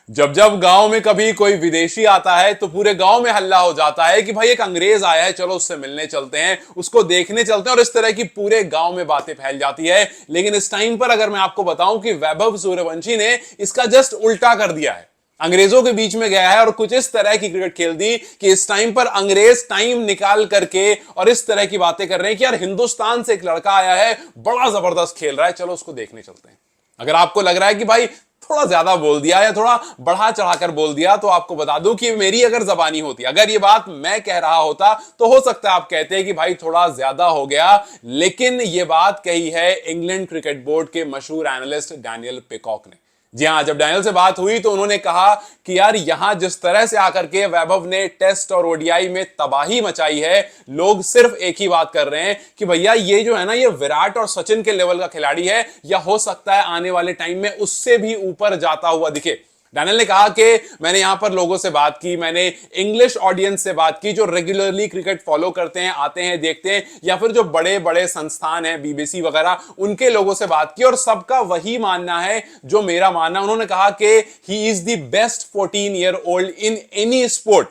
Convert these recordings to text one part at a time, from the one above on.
जब जब गांव में कभी कोई विदेशी आता है तो पूरे गांव में हल्ला हो जाता है कि भाई एक अंग्रेज आया है, चलो उससे मिलने चलते हैं, उसको देखने चलते हैं, और इस तरह की पूरे गांव में बातें फैल जाती है। लेकिन इस टाइम पर अगर मैं आपको बताऊं कि वैभव सूर्यवंशी ने इसका जस्ट उल्टा कर दिया है, अंग्रेजों के बीच में गया है और कुछ इस तरह की क्रिकेट खेल दी कि इस टाइम पर अंग्रेज टाइम निकाल करके और इस तरह की बातें कर रहे हैं कि यार हिंदुस्तान से एक लड़का आया है, बड़ा जबरदस्त खेल रहा है, चलो उसको देखने चलते हैं। अगर आपको लग रहा है कि भाई थोड़ा ज्यादा बोल दिया या थोड़ा बढ़ा चढ़ाकर बोल दिया, तो आपको बता दूं कि मेरी अगर जबानी होती, अगर ये बात मैं कह रहा होता, तो हो सकता है आप कहते हैं कि भाई थोड़ा ज्यादा हो गया। लेकिन ये बात कही है इंग्लैंड क्रिकेट बोर्ड के मशहूर एनालिस्ट डैनियल पिकॉक ने। जी हां, जब डैनियल से बात हुई तो उन्होंने कहा कि यार यहां जिस तरह से आकर के वैभव ने टेस्ट और ओडीआई में तबाही मचाई है, लोग सिर्फ एक ही बात कर रहे हैं कि भैया ये जो है ना, ये विराट और सचिन के लेवल का खिलाड़ी है, या हो सकता है आने वाले टाइम में उससे भी ऊपर जाता हुआ दिखे। डैनियल ने कहा कि मैंने यहां पर लोगों से बात की, मैंने इंग्लिश ऑडियंस से बात की जो रेगुलरली क्रिकेट फॉलो करते हैं, आते हैं, देखते हैं, या फिर जो बड़े बड़े संस्थान हैं बीबीसी वगैरह, उनके लोगों से बात की, और सबका वही मानना है जो मेरा मानना। उन्होंने कहा कि ही is the best 14 year old in any sport.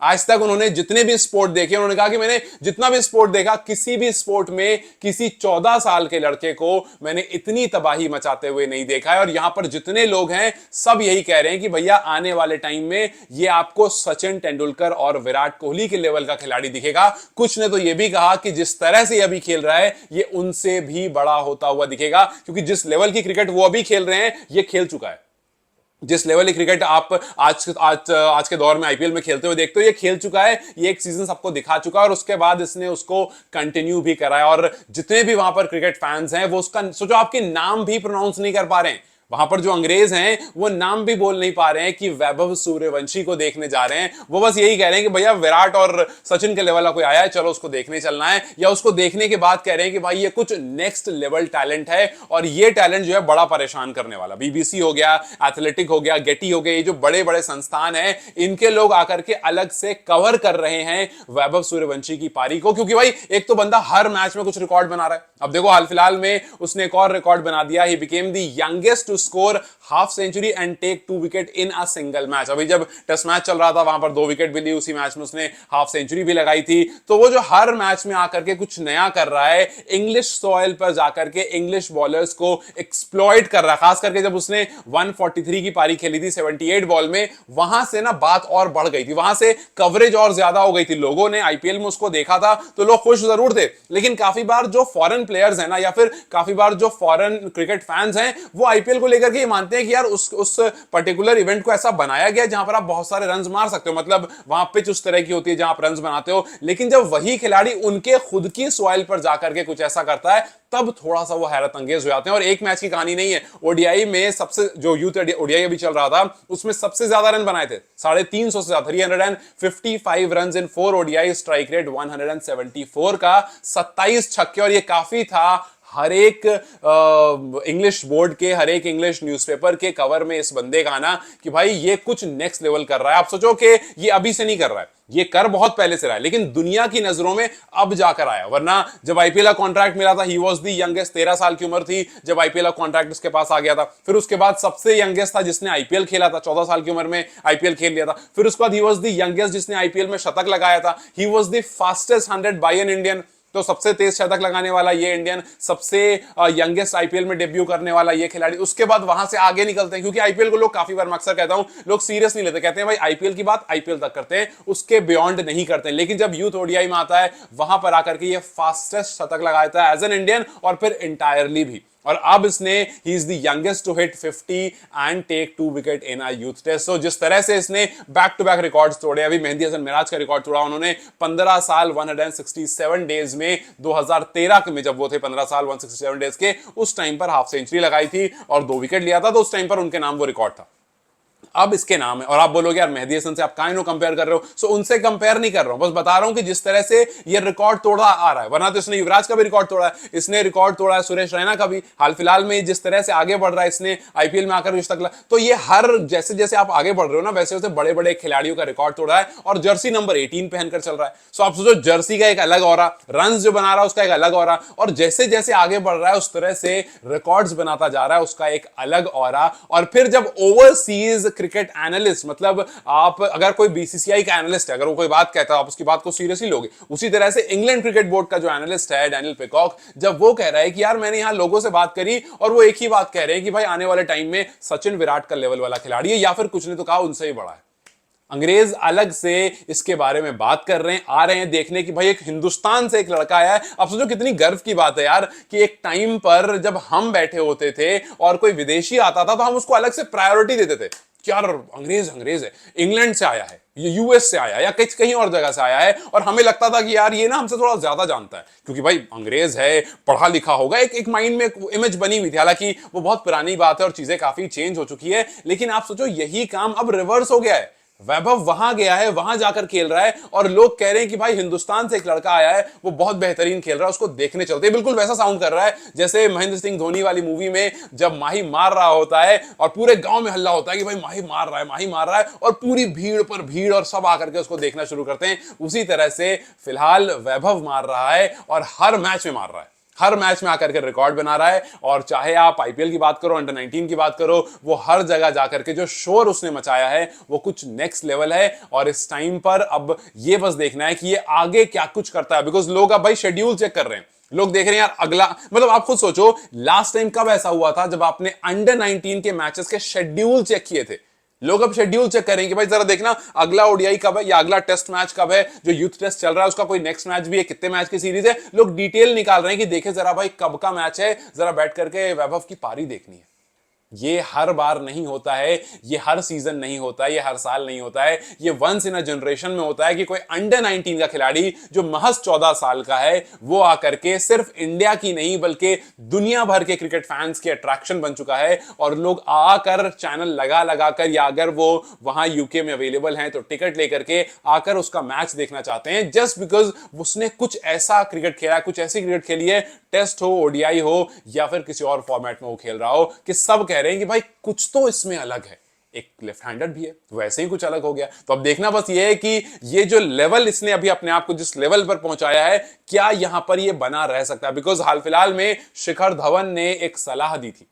आज तक उन्होंने जितने भी स्पोर्ट देखे, उन्होंने कहा कि मैंने जितना भी स्पोर्ट देखा, किसी भी स्पोर्ट में किसी 14 साल के लड़के को मैंने इतनी तबाही मचाते हुए नहीं देखा है। और यहां पर जितने लोग हैं सब यही कह रहे हैं कि भैया आने वाले टाइम में ये आपको सचिन तेंदुलकर और विराट कोहली के लेवल का खिलाड़ी दिखेगा। कुछ ने तो यह भी कहा कि जिस तरह से अभी खेल रहा है ये उनसे भी बड़ा होता हुआ दिखेगा, क्योंकि जिस लेवल की क्रिकेट वो अभी खेल रहे हैं ये खेल चुका है। जिस लेवल की क्रिकेट आप आज के दौर में आईपीएल में खेलते हुए देखते हो, ये खेल चुका है, ये एक सीजन सबको दिखा चुका है, और उसके बाद इसने उसको कंटिन्यू भी करा है। और जितने भी वहां पर क्रिकेट फैंस हैं वो उसका सोचो, आपके नाम भी प्रोनाउंस नहीं कर पा रहे हैं। वहां पर जो अंग्रेज हैं वो नाम भी बोल नहीं पा रहे हैं कि वैभव सूर्यवंशी को देखने जा रहे हैं। वो बस यही कह रहे हैं कि भैया विराट और सचिन के लेवल का कोई आया है, चलो उसको देखने चलना है। या उसको देखने के बाद कह रहे हैं कि भाई ये कुछ नेक्स्ट लेवल टैलेंट है, और ये टैलेंट जो है बड़ा परेशान करने वाला। बीबीसी हो गया, एथलेटिक हो गया, गेटी हो गया, ये जो बड़े बड़े संस्थान हैं, इनके लोग आकर के अलग से कवर कर रहे हैं वैभव सूर्यवंशी की पारी को। क्योंकि भाई एक तो बंदा हर मैच में कुछ रिकॉर्ड बना रहा है। अब देखो हाल फिलहाल में उसने एक और रिकॉर्ड बना दिया, he became the youngest score half century and take 2 wicket in a single match. अभी जब टेस्ट मैच चल रहा था वहां पर 2 विकेट भी ली, उसी मैच में उसने हाफ सेंचुरी भी लगाई थी। तो वो जो हर मैच में आकर के कुछ नया कर रहा है, इंग्लिश सॉइल पर जाकर के इंग्लिश बॉलर्स को एक्सप्लॉइट कर रहा है। खास करके जब उसने 143 की पारी खेली थी 78 बॉल में, वहां से ना बात और बढ़ गई थी, वहां से कवरेज और ज्यादा हो गई थी। लोगों ने आईपीएल में उसको देखा था तो लोग खुश जरूर थे, लेकिन काफी बार जो फॉरेन प्लेयर्स हैं ना, या फिर काफी बार जो फॉरेन क्रिकेट फैंस हैं, वो आईपीएल को लेकर के मानते हैं कि यार उस पर्टिकुलर इवेंट को ऐसा बनाया गया जहां पर आप बहुत सारे रन्स मार सकते हो, मतलब वहां पिच उस तरह की होती है जहां आप रन्स बनाते हो। लेकिन जब वही खिलाड़ी उनके खुद की सॉइल पर जाकर के कुछ ऐसा करता है, तब थोड़ा सा वो हैरत अंगेज हो जाते हैं। और एक मैच की कहानी नहीं है, ओडीआई में सबसे जो यूथ ओडीआई अभी चल रहा था उसमें सबसे ज्यादा रन बनाए थे, 350 से ज्यादा, 355 run in 4 ODI, strike rate 174 का, 27 छक्के। और ये काफी था हर एक इंग्लिश बोर्ड के, हर एक इंग्लिश न्यूज़पेपर के कवर में इस बंदे का आना कि भाई ये कुछ नेक्स्ट लेवल कर रहा है। आप सोचो कि ये अभी से नहीं कर रहा है, ये कर बहुत पहले से रहा है, लेकिन दुनिया की नजरों में अब जाकर आया। वरना जब आईपीएल का कॉन्ट्रैक्ट मिला था, ही वाज द यंगेस्ट, 13 साल की उम्र थी जब आईपीएल का कॉन्ट्रैक्ट उसके पास आ गया था। फिर उसके बाद सबसे यंगेस्ट था जिसने आईपीएल खेला था, 14 साल की उम्र में आईपीएल खेल लिया था। फिर उसके बाद ही वाज द यंगेस्ट जिसने आईपीएल में शतक लगाया था, he was the fastest 100 by an Indian, तो सबसे तेज शतक लगाने वाला ये इंडियन, सबसे यंगेस्ट आईपीएल में डेब्यू करने वाला ये खिलाड़ी। उसके बाद वहां से आगे निकलते हैं, क्योंकि आईपीएल को लोग काफी बार, मैं अक्सर कहता हूं, लोग सीरियस नहीं लेते, कहते हैं भाई आईपीएल की बात आईपीएल तक करते हैं, उसके बियॉन्ड नहीं करते हैं। लेकिन जब यूथ ओडीआई में आता है, वहां पर आकर के ये फास्टेस्ट शतक लगाया था एज एन इंडियन, और फिर इंटायरली भी। और अब इसने, he is the youngest to hit 50 and take 2 wicket in a youth test. So जिस तरह से इसने बैक टू बैक रिकॉर्ड्स तोड़े, अभी मेहंदी हसन मिराज का रिकॉर्ड तोड़ा उन्होंने 15 साल 167 डेज में, 2013 में जब वो थे 15 साल 167 डेज के, उस टाइम पर हाफ सेंचुरी लगाई थी और 2 विकेट लिया था, तो उस टाइम पर उनके नाम वो रिकॉर्ड था। अब इसके नाम है, और आप बोलोगे यार मेहदी हसन से आप काहे नो कंपेयर कर रहे हो। सो उनसे कंपेयर नहीं कर रहा हूं, बस बता रहा हूं कि जिस तरह से ये रिकॉर्ड तोड़ा आ रहा है, वरना तो इसने युवराज का भी रिकॉर्ड तोड़ा है, इसने रिकॉर्ड तोड़ा है सुरेश रैना का भी। हाल फिलहाल में जिस तरह से आगे बढ़ रहा है, इसने आईपीएल में आकर कुछ तक, तो ये हर जैसे जैसे आप आगे बढ़ रहे हो ना, वैसे वैसे बड़े बड़े खिलाड़ियों का रिकॉर्ड तोड़ा है, और जर्सी नंबर 18 पहनकर चल रहा है। सो आप सोचो, जर्सी का एक अलग ऑरा, रन जो बना रहा है उसका एक अलग ऑरा, और जैसे जैसे आगे बढ़ रहा है उस तरह से रिकॉर्ड्स बनाता जा रहा है, उसका एक अलग ऑरा। और फिर जब ओवरसीज क्रिकेट एनालिस्ट, मतलब आप अगर कोई बीसीसीआई का एनालिस्ट है, अगर वो कोई बात कहता है आप उसकी बात को सीरियसली लोगे, उसी तरह से इंग्लैंड क्रिकेट बोर्ड का जो एनालिस्ट है डैनियल पिकॉक, जब वो कह रहा है कि यार मैंने यहां लोगों से बात करी और वो एक ही बात कह रहे हैं कि भाई आने वाले टाइम में सचिन विराट का लेवल वाला खिलाड़ी है, या फिर कुछ ने तो कहा उनसे ही बड़ा है। अंग्रेज अलग से इसके बारे में बात कर रहे हैं, आ रहे हैं देखने कि भाई एक हिंदुस्तान से एक लड़का आया है। आप सोचो कितनी गर्व की बात है यार कि एक टाइम पर जब हम बैठे होते थे और कोई विदेशी आता था तो हम उसको अलग से प्रायोरिटी देते थे कि यार अंग्रेज अंग्रेज है, इंग्लैंड से आया है, ये यूएस से आया या कहीं और जगह से आया है, और हमें लगता था कि यार ये ना हमसे थोड़ा ज्यादा जानता है क्योंकि भाई अंग्रेज है, पढ़ा लिखा होगा, एक माइंड में एक इमेज बनी हुई थी। हालांकि वो बहुत पुरानी बात है और चीजें काफी चेंज हो चुकी है, लेकिन आप सोचो यही काम अब रिवर्स हो गया है। वैभव वहां गया है, वहां जाकर खेल रहा है और लोग कह रहे हैं कि भाई हिंदुस्तान से एक लड़का आया है, वो बहुत बेहतरीन खेल रहा है, उसको देखने चलते हैं। बिल्कुल वैसा साउंड कर रहा है जैसे महेंद्र सिंह धोनी वाली मूवी में जब माही मार रहा होता है और पूरे गांव में हल्ला होता है कि भाई माही मार रहा है, माही मार रहा है, और पूरी भीड़ पर भीड़ और सब आकर के उसको देखना शुरू करते हैं। उसी तरह से फिलहाल वैभव मार रहा है और हर मैच में मार रहा है, हर मैच में आकर के रिकॉर्ड बना रहा है। और चाहे आप आईपीएल की बात करो, अंडर 19 की बात करो, वो हर जगह जाकर के जो शोर उसने मचाया है वो कुछ नेक्स्ट लेवल है। और इस टाइम पर अब ये बस देखना है कि ये आगे क्या कुछ करता है, बिकॉज लोग अब भाई शेड्यूल चेक कर रहे हैं, लोग देख रहे हैं यार अगला, मतलब आप खुद सोचो लास्ट टाइम कब ऐसा हुआ था जब आपने अंडर 19 के मैचेस के शेड्यूल चेक किए थे। लोग अब शेड्यूल चेक करेंगे भाई जरा देखना अगला ओडीआई कब है या अगला टेस्ट मैच कब है, जो यूथ टेस्ट चल रहा है उसका कोई नेक्स्ट मैच भी है, कितने मैच की सीरीज है, लोग डिटेल निकाल रहे हैं कि देखे जरा भाई कब का मैच है, जरा बैठ करके वैभव की पारी देखनी है। ये हर बार नहीं होता है, ये हर सीजन नहीं होता है, ये हर साल नहीं होता है, ये वंस इन अ जनरेशन में होता है कि कोई अंडर 19 का खिलाड़ी जो महज 14 साल का है वो आकर के सिर्फ इंडिया की नहीं बल्कि दुनिया भर के क्रिकेट फैंस की अट्रैक्शन बन चुका है। और लोग आकर चैनल लगा लगा कर, या अगर वो वहां यूके में अवेलेबल हैं तो टिकट लेकर के आकर उसका मैच देखना चाहते हैं, जस्ट बिकॉज उसने कुछ ऐसा क्रिकेट खेला, कुछ ऐसी क्रिकेट खेली है, टेस्ट हो, ओडीआई हो या फिर किसी और फॉर्मेट में वो खेल रहा हो, कि सब कह रहे हैं कि भाई कुछ तो इसमें अलग है। एक लेफ्ट हैंडर भी है, वैसे ही कुछ अलग हो गया। तो अब देखना बस ये है कि ये जो लेवल इसने अभी अपने आप को जिस लेवल पर पहुंचाया है, क्या यहां पर ये बना रह सकता है। बिकॉज हाल फिलहाल में शिखर धवन ने एक सलाह दी थी,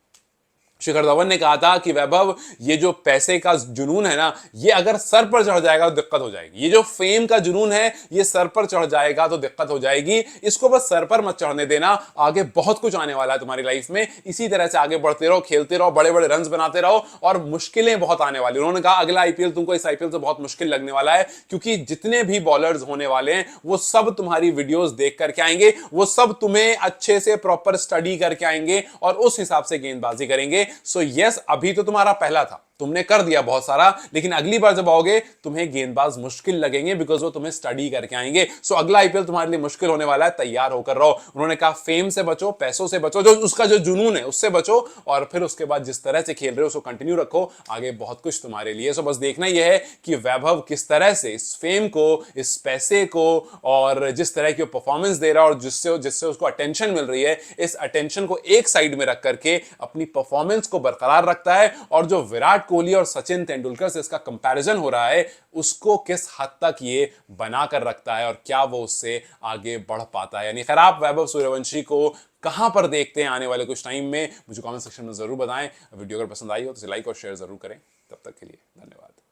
शिखर धवन ने कहा था कि वैभव ये जो पैसे का जुनून है ना, ये अगर सर पर चढ़ जाएगा तो दिक्कत हो जाएगी, ये जो फेम का जुनून है ये सर पर चढ़ जाएगा तो दिक्कत हो जाएगी, इसको बस सर पर मत चढ़ने देना, आगे बहुत कुछ आने वाला है तुम्हारी लाइफ में, इसी तरह से आगे बढ़ते रहो, खेलते रहो, बड़े बड़े रन बनाते रहो, और मुश्किलें बहुत आने वाली। उन्होंने कहा अगला आईपीएल तुमको इस आईपीएल से बहुत मुश्किल लगने वाला है, क्योंकि जितने भी बॉलर्स होने वाले हैं वो सब तुम्हारी वीडियोस देख करके आएंगे, वो सब तुम्हें अच्छे से प्रॉपर स्टडी करके आएंगे और उस हिसाब से गेंदबाजी करेंगे। सो यस, अभी तो तुम्हारा पहला था, तुमने कर दिया बहुत सारा, लेकिन अगली बार जब आओगे तुम्हें गेंदबाज मुश्किल लगेंगे बिकॉज वो तुम्हें स्टडी करके आएंगे। सो अगला आईपीएल तुम्हारे लिए मुश्किल होने वाला है, तैयार होकर रहो। उन्होंने कहा फेम से बचो, पैसों से बचो, जो उसका जो जुनून है उससे बचो, और फिर उसके बाद जिस तरह से खेल रहे हो उसको कंटिन्यू रखो, आगे बहुत कुछ तुम्हारे लिए। सो बस देखना यह है कि वैभव किस तरह से इस फेम को, इस पैसे को, और जिस तरह की परफॉर्मेंस दे रहा है और जिससे उसको अटेंशन मिल रही है, इस अटेंशन को एक साइड में रख करके अपनी परफॉर्मेंस को बरकरार रखता है, और जो विराट कोहली और सचिन तेंदुलकर से इसका कंपैरिजन हो रहा है उसको किस हद तक ये बनाकर रखता है और क्या वो उससे आगे बढ़ पाता है। यानी खैर आप वैभव सूर्यवंशी को कहां पर देखते हैं आने वाले कुछ टाइम में, मुझे कमेंट सेक्शन में जरूर बताएं। वीडियो अगर पसंद आई हो तो इसे लाइक और शेयर जरूर करें। तब तक के लिए धन्यवाद।